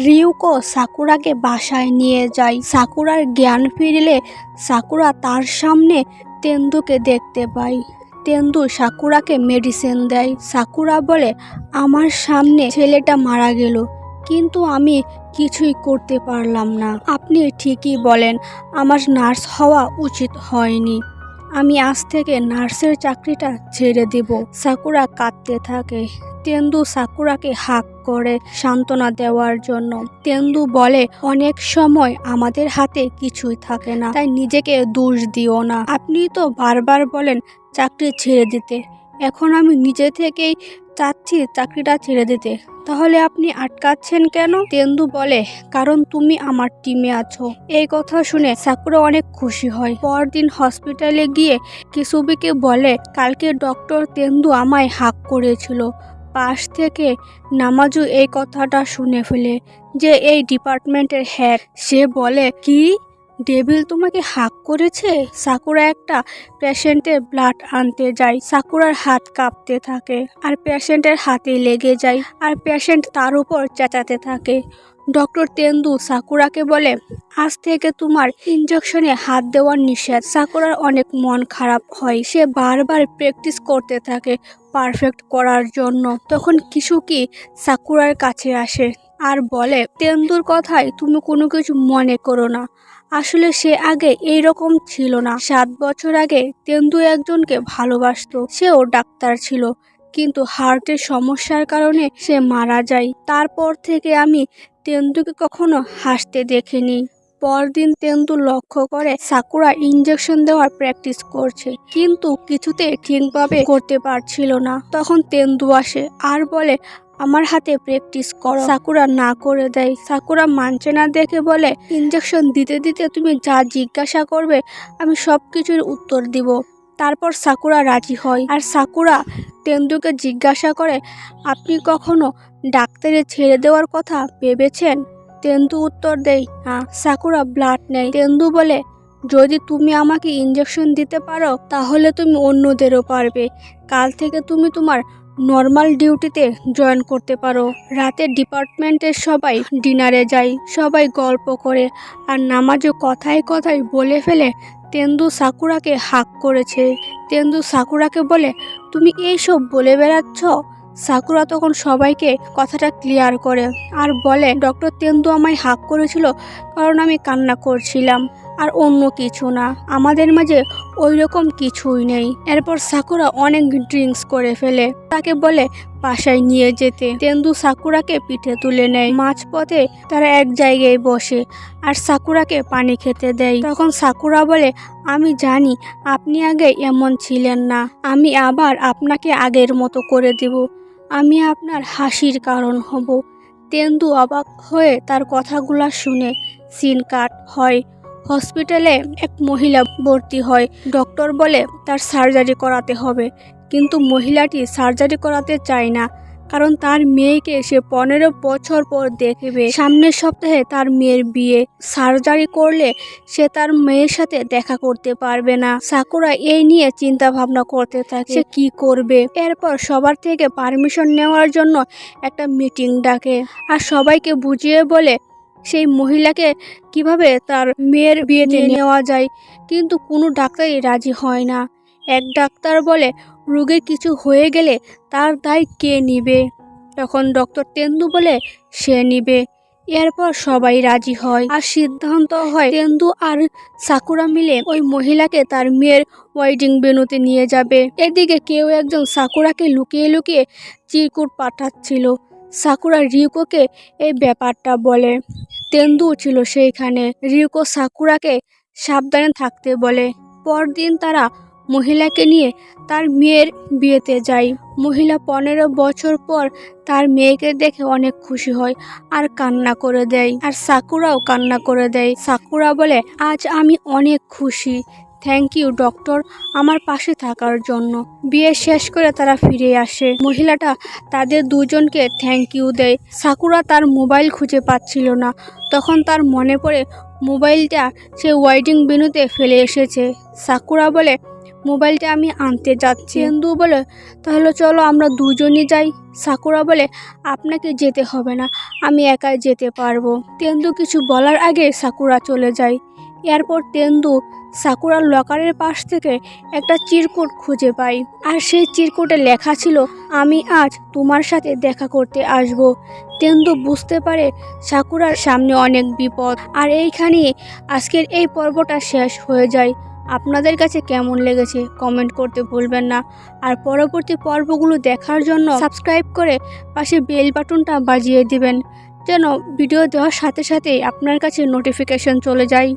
রিউকো সাকুরাকে বাসায় নিয়ে যায়। সাকুরার জ্ঞান ফিরলে সাকুরা তার সামনে তেন্দুকে দেখতে পায়। তেন্দু সাকুরাকে মেডিসিন দেয়। সাকুরা বলে, আমার সামনে ছেলেটা মারা গেল, কিন্তু আমি কিছুই করতে পারলাম না। আপনি ঠিকই বলেন, আমার নার্স হওয়া উচিত হয়নি। আমি আজ থেকে নার্সের চাকরিটা ছেড়ে দেব। সাকুরা কাঁদতে থাকে। তেন্দু সাকুরাকে হাক করে সান্ত্বনা দেওয়ার জন্য। তেন্দু বলে, অনেক সময় আমাদের হাতে কিছুই থাকে না, তাই নিজেকে দোষ দিও না। আপনি তো বারবার বলেন চাকরি ছেড়ে দিতে, এখন আমি নিজে থেকেই চাচ্ছি চাকরিটা ছেড়ে দিতে, তাহলে আপনি আটকাচ্ছেন কেন? তেন্দু বলে, কারণ তুমি আমার টিমে আছো। এই কথা শুনে সাকুরা অনেক খুশি হয়। পরদিন হসপিটালে গিয়ে কিসুবিকে বলে, কালকে ডক্টর তেন্দু আমায় হাক করেছিল। পাশ থেকে নামাজু এই কথাটা শুনে ফেলে, যে এই ডিপার্টমেন্টের হেড। সে বলে, কি ডেভিল তোমাকে হাক করেছে? সাকুরা একটা পেশেন্টের ব্লাড আনতে যায়। সাকুরার হাত কাঁপতে থাকে আর পেশেন্টের হাতে লেগে যায়, আর পেশেন্ট তার উপর চেঁচাতে থাকে। ডক্টর তেন্দু সাকুরাকে বলে, আজ থেকে তোমার ইনজেকশনে হাত দেওয়া নিষেধ। সাকুরার অনেক মন খারাপ হয়। সে বারবার প্র্যাকটিস করতে থাকে পারফেক্ট করার জন্য। তখন কিসুকি সাকুরার কাছে আসে আর বলে, তেন্দুর কথায় তুমি কোনো কিছু মনে করো না। আসলে সে আগে এইরকম ছিল না। 7 বছর আগে তেন্দু একজনকে ভালোবাসতো। সেও ডাক্তার ছিল, কিন্তু হার্টের সমস্যার কারণে সে মারা যায়। তারপর থেকে আমি তেন্দুকে কখনো হাসতে দেখিনি। পরদিন তেন্দু লক্ষ্য করে সাকুরা ইনজেকশন দেওয়ার প্র্যাকটিস করছে, কিন্তু কিছুতে ঠিকভাবে করতে পারছিল না। তখন তেন্দু আসে আর বলে, আমার হাতে প্র্যাকটিস করো। সাকুরা না করে দেয়। সাকুরা মানছে না দেখে বলে, ইনজেকশন দিতে দিতে তুমি যা জিজ্ঞাসা করবে আমি সব কিছুর উত্তর দিব। তারপর সাকুরা রাজি হয়। আর সাকুরা তেন্দুকে জিজ্ঞাসা করে, আপনি কখনো ডাক্তারে ছেড়ে দেওয়ার কথা ভেবেছেন? তেন্দু উত্তর দেয়, হ্যাঁ। সাকুরা ব্লাড নেয়। তেন্দু বলে, যদি তুমি আমাকে ইনজেকশন দিতে পারো তাহলে তুমি অন্যদেরও পারবে। কাল থেকে তুমি তোমার নর্মাল ডিউটিতে জয়েন করতে পারো। রাতে ডিপার্টমেন্টের সবাই ডিনারে যায়। সবাই গল্প করে আর নামাজও কথায় কথায় বলে ফেলে তেন্দু সাকুরাকে হাক করেছে। তেন্দু সাকুরাকে বলে, তুমি এইসব বলে বেড়াচ্ছ? সাকুরা তখন সবাইকে কথাটা ক্লিয়ার করে আর বলে, ডক্টর তেন্দু আমায় হাক করেছিল কারণ আমি কান্না করছিলাম, আর অন্য কিছু না। আমাদের মাঝে ওই রকম কিছুই নেই। এরপর সাকুরা অনেক ড্রিঙ্কস করে ফেলে। তাকে বলে বাসায় নিয়ে যেতে। তেন্দু সাকুরাকে পিঠে তুলে নেয়। মাঝপথে তারা এক জায়গায় বসে আর সাকুরাকে পানি খেতে দেয়। তখন সাকুরা বলে, আমি জানি আপনি আগে এমন ছিলেন না, আমি আবার আপনাকে আগের মতো করে দেব। আমি আপনার হাসির কারণ হব। তেন্দু অবাক হয়ে তার কথাগুলা শুনে। সিন কাট হয়। হসপিটালে এক মহিলা ভর্তি হয়। ডক্টর বলে তার সার্জারি করাতে হবে, কিন্তু মহিলাটি সার্জারি করাতে চায় না, কারণ তার মেয়েকে সে 15 বছর পর দেখবে। সামনের সপ্তাহে তার মেয়ের বিয়ে। সার্জারি করলে সে তার মেয়ের সাথে দেখা করতে পারবে না। সাকুরা এই নিয়ে চিন্তা ভাবনা করতে থাকে সে কি করবে। এরপর সবার থেকে পারমিশন নেওয়ার জন্য একটা মিটিং ডাকে আর সবাইকে বুঝিয়ে বলে সেই মহিলাকে কিভাবে তার মেয়ের বিয়েতে নেওয়া যায়, কিন্তু কোনো ডাক্তারই রাজি হয় না। এক ডাক্তার বলে, রোগীর কিছু হয়ে গেলে তার দায় কে নিবে? তখন ডক্টর তেন্দু বলে, সে নিবে। এরপর সবাই রাজি হয় আর সিদ্ধান্ত হয় তেন্দু আর সাকুরা মিলে ওই মহিলাকে তার মেয়ের ওয়েডিং ভেন্যুতে নিয়ে যাবে। এদিকে কেউ একজন সাকুরাকে লুকিয়ে লুকিয়ে চিরকুট পাঠাচ্ছিল। সাকুরা রিউকোকে এই ব্যাপারটা বলে। তেন্দু ছিল সেইখানে। রিউকো সাকুরাকে সাবধানে থাকতে বলে। পরদিন তারা মহিলাকে নিয়ে তার মেয়ের বিয়েতে যায়। মহিলা 15 বছর পর তার মেয়েকে দেখে অনেক খুশি হয় আর কান্না করে দেয়, আর সাকুরাও কান্না করে দেয়। সাকুরা বলে, আজ আমি অনেক খুশি, থ্যাংক ইউ ডক্টর আমার পাশে থাকার জন্য। বিয়ে শেষ করে তারা ফিরে আসে। মহিলাটা তাদের দুজনকে থ্যাংক ইউ দেয়। সাকুরা তার মোবাইল খুঁজে পাচ্ছিল না। তখন তার মনে পড়ে মোবাইলটা সে ওয়েডিং ভেন্যুতে ফেলে এসেছে। সাকুরা বলে, মোবাইলটা আমি আনতে যাচ্ছি। তেন্দু বলে, তাহলে চলো আমরা দুজনই যাই। সাকুরা বলে, আপনাকে যেতে হবে না, আমি একাই যেতে পারবো। তেন্দু কিছু বলার আগে সাকুরা চলে যায়। এরপর তেন্দু সাকুরার লকারের পাশ থেকে একটা চিরকুট খুঁজে পায়, আর সেই চিরকুটে লেখা ছিল, আমি আজ তোমার সাথে দেখা করতে আসব। তেন্দু বুঝতে পারে সাকুরার সামনে অনেক বিপদ। আর এইখানেই আজকের এই পর্বটা শেষ হয়ে যায়। আপনাদের কাছে কেমন লেগেছে কমেন্ট করতে ভুলবেন না। আর পরবর্তী পর্বগুলো দেখার জন্য সাবস্ক্রাইব করে পাশে বেল বাটনটা বাজিয়ে দিবেন, যেন ভিডিও দেওয়ার সাথে সাথেই আপনার কাছে নোটিফিকেশন চলে যায়।